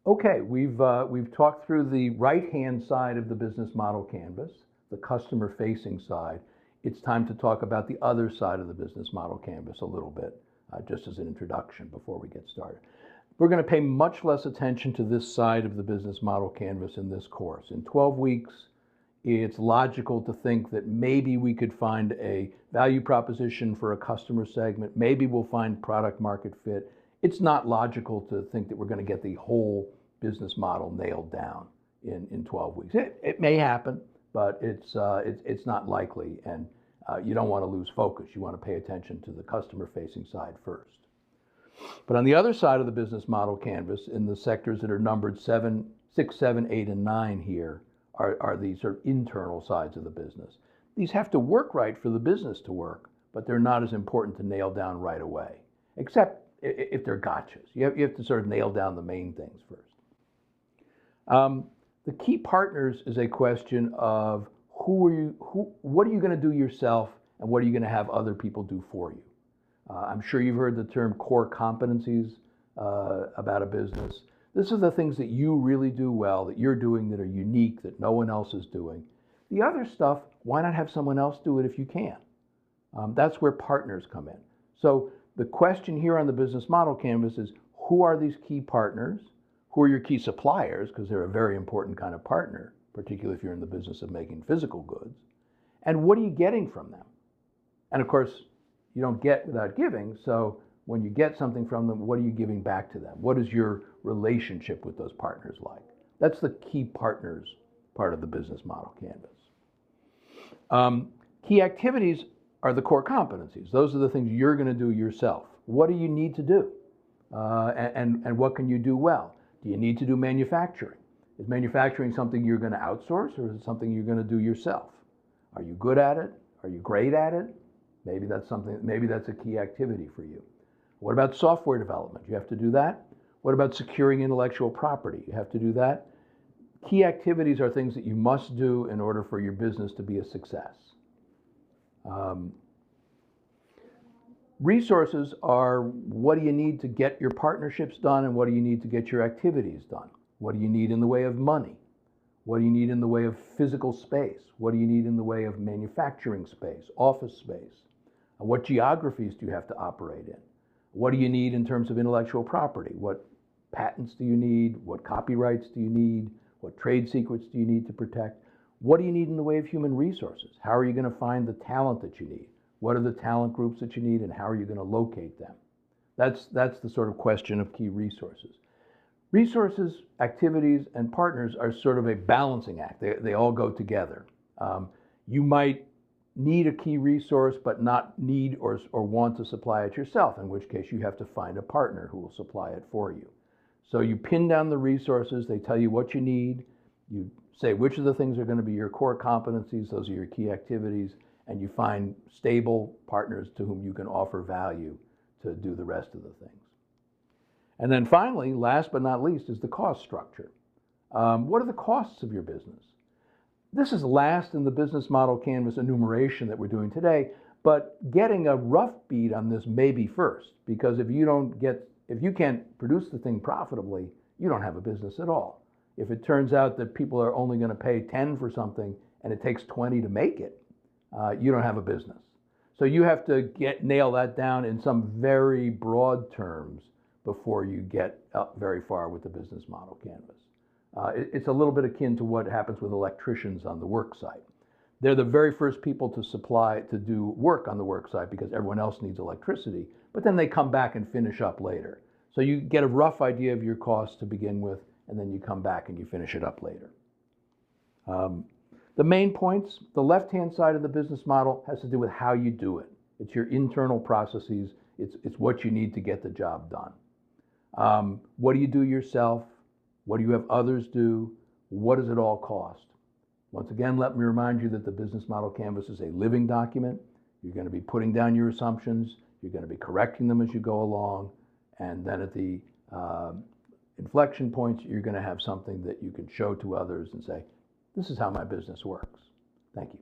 Okay, we've talked through the right-hand side of the business model canvas, the customer-facing side. It's time to talk about the other side of the business model canvas a little bit, just as an introduction before we get started. We're going to pay much less attention to this side of the business model canvas in this course. In 12 weeks, it's logical to think that maybe we could find a value proposition for a customer segment. Maybe we'll find product market fit. It's not logical to think that we're going to get the whole business model nailed down in 12 weeks. It may happen, but it's not likely, and you don't want to lose focus. You want to pay attention to the customer-facing side first. But on the other side of the business model canvas, in the sectors that are numbered 6, 7, 8, and 9 here, are these sort of internal sides of the business. These have to work right for the business to work, but they're not as important to nail down right away, except if they're gotchas. You have to sort of nail down the main things first. The key partners is a question of what are you going to do yourself, and what are you going to have other people do for you? I'm sure you've heard the term core competencies about a business. This is the things that you really do well, that you're doing, that are unique, that no one else is doing. The other stuff, why not have someone else do it if you can? That's where partners come in. So the question here on the business model canvas is, who are these key partners? Who are your key suppliers? Because they're a very important kind of partner, particularly if you're in the business of making physical goods. And what are you getting from them? And of course, you don't get without giving, so when you get something from them, what are you giving back to them? What is your relationship with those partners like? That's the key partners part of the business model canvas. Key activities are the core competencies. Those are the things you're going to do yourself. What do you need to do? And what can you do well? Do you need to do manufacturing? Is manufacturing something you're going to outsource, or is it something you're going to do yourself? Are you good at it? Are you great at it? Maybe that's a key activity for you. What about software development? You have to do that. What about securing intellectual property? You have to do that. Key activities are things that you must do in order for your business to be a success. Resources are, what do you need to get your partnerships done, and what do you need to get your activities done? What do you need in the way of money? What do you need in the way of physical space? What do you need in the way of manufacturing space, office space? What geographies do you have to operate in? What do you need in terms of intellectual property? What patents do you need? What copyrights do you need? What trade secrets do you need to protect? What do you need in the way of human resources? How are you going to find the talent that you need? What are the talent groups that you need, and how are you going to locate them? That's the sort of question of key resources. Resources, activities, and partners are sort of a balancing act. They all go together. You might need a key resource but not need or want to supply it yourself, in which case you have to find a partner who will supply it for you. So you pin down the resources, they tell you what you need, you say which of the things are going to be your core competencies, those are your key activities, and you find stable partners to whom you can offer value to do the rest of the things. And then finally, last but not least, is the cost structure. What are the costs of your business? This is last in the business model canvas enumeration that we're doing today, but getting a rough beat on this may be first, because if you can't produce the thing profitably, you don't have a business at all. If it turns out that people are only going to pay 10 for something and it takes 20 to make it, you don't have a business. So you have to nail that down in some very broad terms before you get up very far with the business model canvas. It's a little bit akin to what happens with electricians on the work site. They're the very first people to do work on the work site because everyone else needs electricity, but then they come back and finish up later. So you get a rough idea of your costs to begin with, and then you come back and you finish it up later. The main points, the left-hand side of the business model has to do with how you do it. It's your internal processes. It's what you need to get the job done. What do you do yourself? What do you have others do? What does it all cost? Once again, let me remind you that the business model canvas is a living document. You're going to be putting down your assumptions. You're going to be correcting them as you go along. And then at the inflection points, you're going to have something that you can show to others and say, this is how my business works. Thank you.